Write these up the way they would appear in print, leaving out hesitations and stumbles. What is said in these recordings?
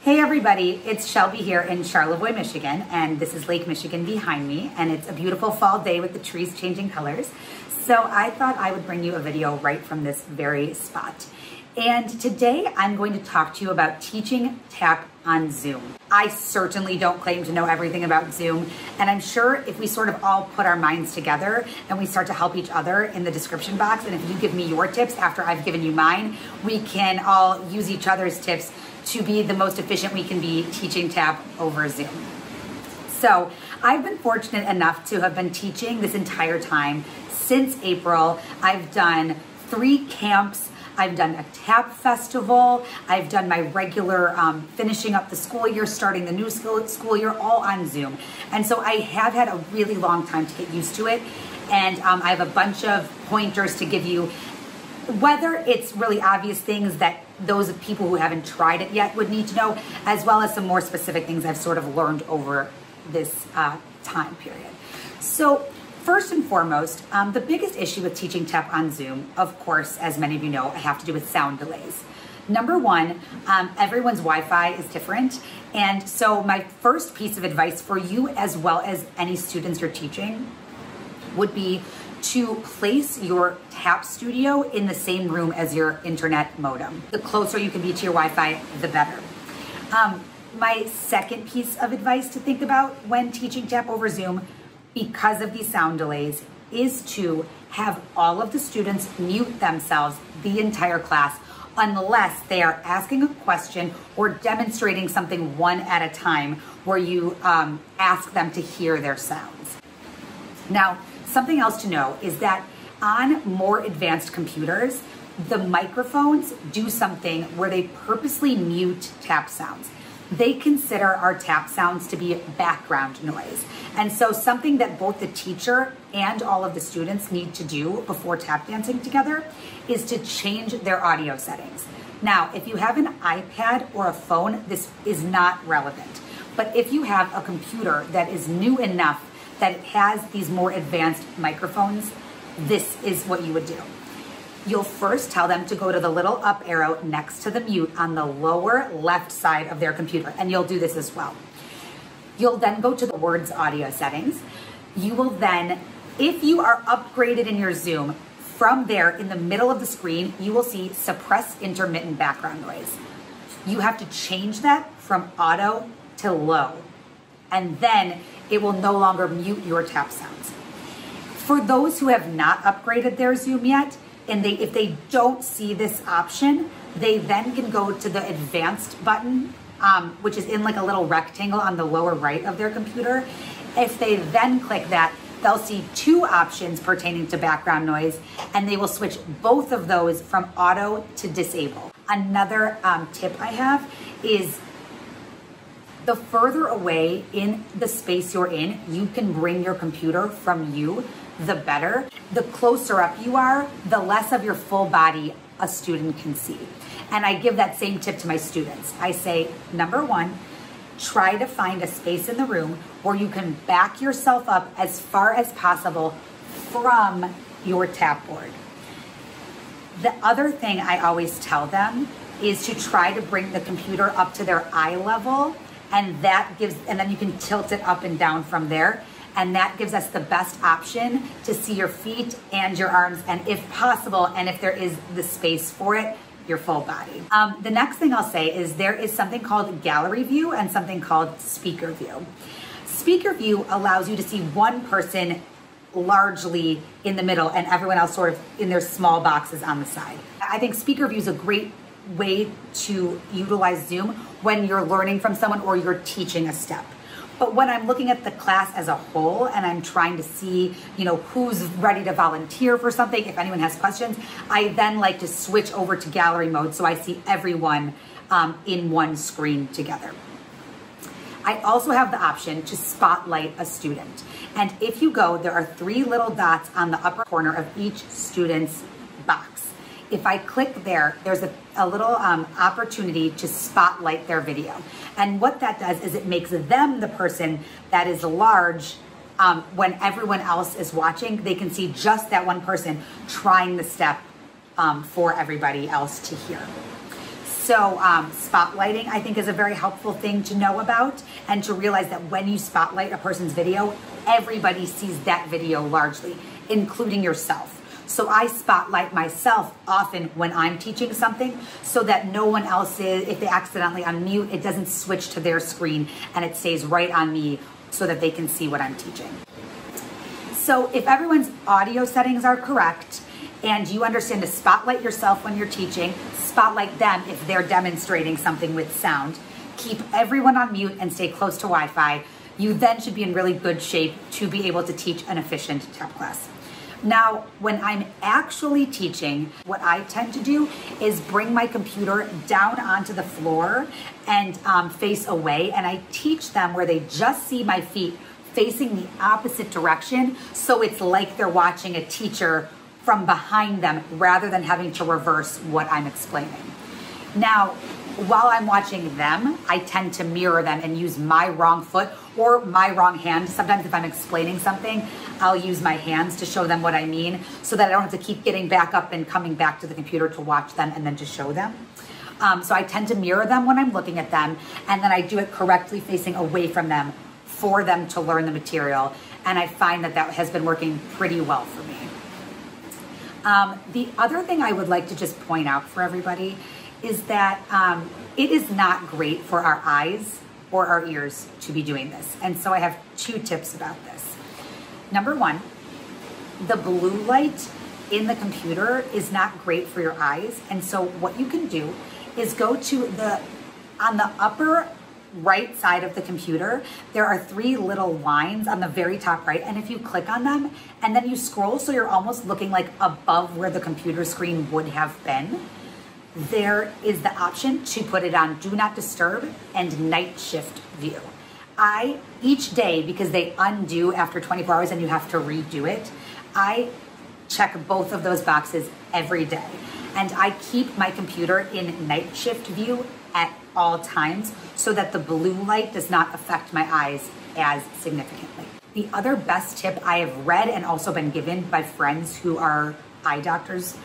Hey everybody, it's Shelby here in Charlevoix, Michigan, and this is Lake Michigan behind me, and it's a beautiful fall day with the trees changing colors. So I thought I would bring you a video right from this very spot. And today I'm going to talk to you about teaching tap on Zoom. I certainly don't claim to know everything about Zoom, and I'm sure if we sort of all put our minds together and we start to help each other in the description box, and if you give me your tips after I've given you mine, we can all use each other's tips to be the most efficient we can be teaching tap over Zoom. So I've been fortunate enough to have been teaching this entire time since April. I've done 3 camps. I've done a tap festival. I've done my regular finishing up the school year, starting the new school year, all on Zoom. And so I have had a really long time to get used to it. And I have a bunch of pointers to give you, whether it's really obvious things that those people who haven't tried it yet would need to know, as well as some more specific things I've sort of learned over this time period. So first and foremost, the biggest issue with teaching tap on Zoom, of course, as many of you know, have to do with sound delays. Number one, everyone's Wi-Fi is different. And so my first piece of advice for you, as well as any students you're teaching, would be to place your tap studio in the same room as your internet modem. The closer you can be to your Wi-Fi, the better. My second piece of advice to think about when teaching tap over Zoom, because of these sound delays, is to have all of the students mute themselves the entire class unless they are asking a question or demonstrating something one at a time where you ask them to hear their sounds. Now, something else to know is that on more advanced computers, the microphones do something where they purposely mute tap sounds. They consider our tap sounds to be background noise. And so something that both the teacher and all of the students need to do before tap dancing together is to change their audio settings. Now, if you have an iPad or a phone, this is not relevant. But if you have a computer that is new enough that it has these more advanced microphones, this is what you would do. You'll first tell them to go to the little up arrow next to the mute on the lower left side of their computer, and you'll do this as well. You'll then go to the words audio settings. You will then, if you are upgraded in your Zoom, from there in the middle of the screen, you will see suppress intermittent background noise. You have to change that from auto to low, and then it will no longer mute your tap sounds. For those who have not upgraded their Zoom yet, and if they don't see this option, they then can go to the advanced button, which is in like a little rectangle on the lower right of their computer. If they then click that, they'll see 2 options pertaining to background noise, and they will switch both of those from auto to disable. Another tip I have is the further away in the space you're in, you can bring your computer from you, the better. The closer up you are, the less of your full body a student can see. And I give that same tip to my students. I say, number one, try to find a space in the room where you can back yourself up as far as possible from your tap board. The other thing I always tell them is to try to bring the computer up to their eye level, and then you can tilt it up and down from there. And that gives us the best option to see your feet and your arms, and if possible, and if there is the space for it, your full body. The next thing I'll say is there is something called gallery view and something called speaker view. Speaker view allows you to see one person largely in the middle and everyone else sort of in their small boxes on the side. I think speaker view is a great way to utilize Zoom when you're learning from someone or you're teaching a step. But when I'm looking at the class as a whole and I'm trying to see, who's ready to volunteer for something, if anyone has questions, I then like to switch over to gallery mode so I see everyone in one screen together. I also have the option to spotlight a student. And if you go, there are 3 little dots on the upper corner of each student's box. If I click there, there's a little opportunity to spotlight their video. And what that does is it makes them the person that is large when everyone else is watching. They can see just that one person trying the step for everybody else to hear. So spotlighting, I think, is a very helpful thing to know about, and to realize that when you spotlight a person's video, everybody sees that video largely, including yourself. So I spotlight myself often when I'm teaching something, so that no one else is, if they accidentally unmute, it doesn't switch to their screen and it stays right on me so that they can see what I'm teaching. So if everyone's audio settings are correct, and you understand to spotlight yourself when you're teaching, spotlight them if they're demonstrating something with sound, keep everyone on mute and stay close to Wi-Fi, you then should be in really good shape to be able to teach an efficient tap class. Now, when I'm actually teaching, what I tend to do is bring my computer down onto the floor and face away, and I teach them where they just see my feet facing the opposite direction, so it's like they're watching a teacher from behind them rather than having to reverse what I'm explaining. Now, while I'm watching them, I tend to mirror them and use my wrong foot or my wrong hand. Sometimes if I'm explaining something, I'll use my hands to show them what I mean, so that I don't have to keep getting back up and coming back to the computer to watch them and then to show them. So I tend to mirror them when I'm looking at them, and then I do it correctly facing away from them for them to learn the material. And I find that that has been working pretty well for me. The other thing I would like to just point out for everybody is that it is not great for our eyes or our ears to be doing this. And so I have 2 tips about this. Number 1, the blue light in the computer is not great for your eyes. And so what you can do is go to on the upper right side of the computer, there are 3 little lines on the very top right, and if you click on them and then you scroll so you're almost looking like above where the computer screen would have been, there is the option to put it on Do Not Disturb and Night Shift View. Each day, because they undo after 24 hours and you have to redo it, I check both of those boxes every day. And I keep my computer in Night Shift View at all times so that the blue light does not affect my eyes as significantly. The other best tip I have read and also been given by friends who are eye doctors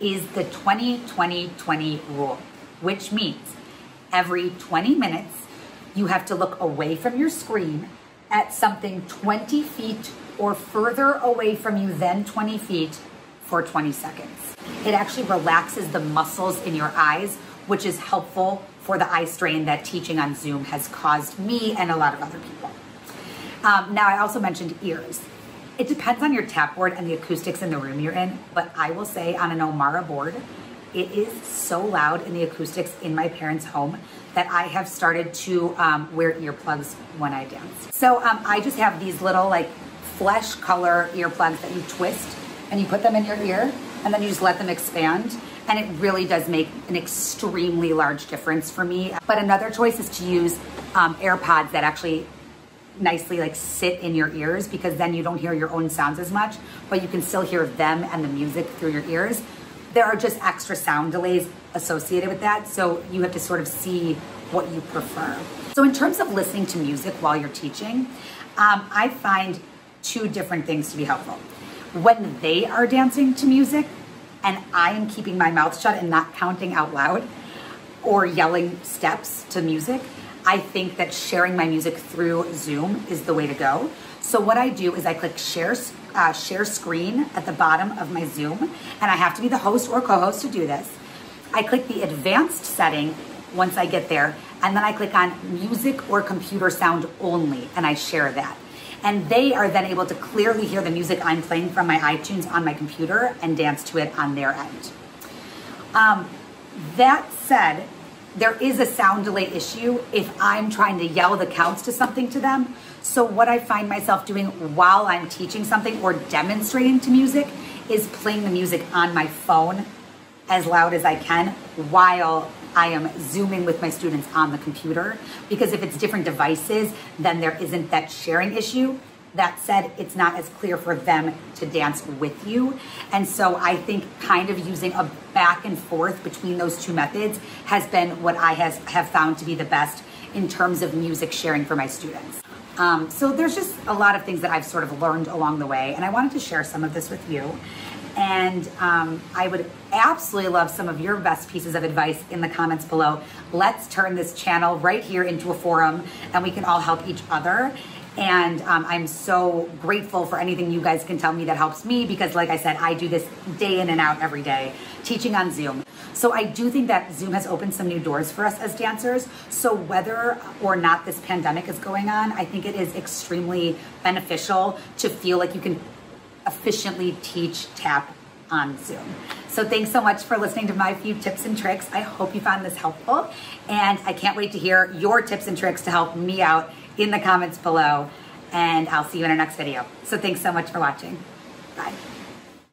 is the 20-20-20 rule, which means every 20 minutes you have to look away from your screen at something 20 feet or further away from you than 20 feet for 20 seconds. It actually relaxes the muscles in your eyes, which is helpful for the eye strain that teaching on Zoom has caused me and a lot of other people. Now, I also mentioned ears. It depends on your tap board and the acoustics in the room you're in, but I will say on an Omara board, it is so loud in the acoustics in my parents' home that I have started to wear earplugs when I dance. So I just have these little like flesh color earplugs that you twist and you put them in your ear and then you just let them expand. And it really does make an extremely large difference for me. But another choice is to use AirPods that actually nicely like sit in your ears, because then you don't hear your own sounds as much, but you can still hear them and the music through your ears. There are just extra sound delays associated with that, so you have to sort of see what you prefer. So in terms of listening to music while you're teaching, I find 2 different things to be helpful. When they are dancing to music, and I am keeping my mouth shut and not counting out loud or yelling steps to music, I think that sharing my music through Zoom is the way to go. So what I do is I click share screen at the bottom of my Zoom, and I have to be the host or co-host to do this. I click the advanced setting once I get there, and then I click on music or computer sound only, and I share that. And they are then able to clearly hear the music I'm playing from my iTunes on my computer and dance to it on their end. That said, there is a sound delay issue if I'm trying to yell the counts to something to them. So what I find myself doing while I'm teaching something or demonstrating to music is playing the music on my phone as loud as I can while I am Zooming with my students on the computer, because if it's different devices, then there isn't that sharing issue. That said, it's not as clear for them to dance with you. And so I think kind of using a back and forth between those 2 methods has been what I have found to be the best in terms of music sharing for my students. So there's just a lot of things that I've sort of learned along the way, and I wanted to share some of this with you. And I would absolutely love some of your best pieces of advice in the comments below. Let's turn this channel right here into a forum, and we can all help each other. And I'm so grateful for anything you guys can tell me that helps me, because like I said, I do this day in and out every day, teaching on Zoom. So I do think that Zoom has opened some new doors for us as dancers. So whether or not this pandemic is going on, I think it is extremely beneficial to feel like you can efficiently teach tap on Zoom. So thanks so much for listening to my few tips and tricks. I hope you found this helpful, and I can't wait to hear your tips and tricks to help me out in the comments below, and I'll see you in our next video. So thanks so much for watching. Bye.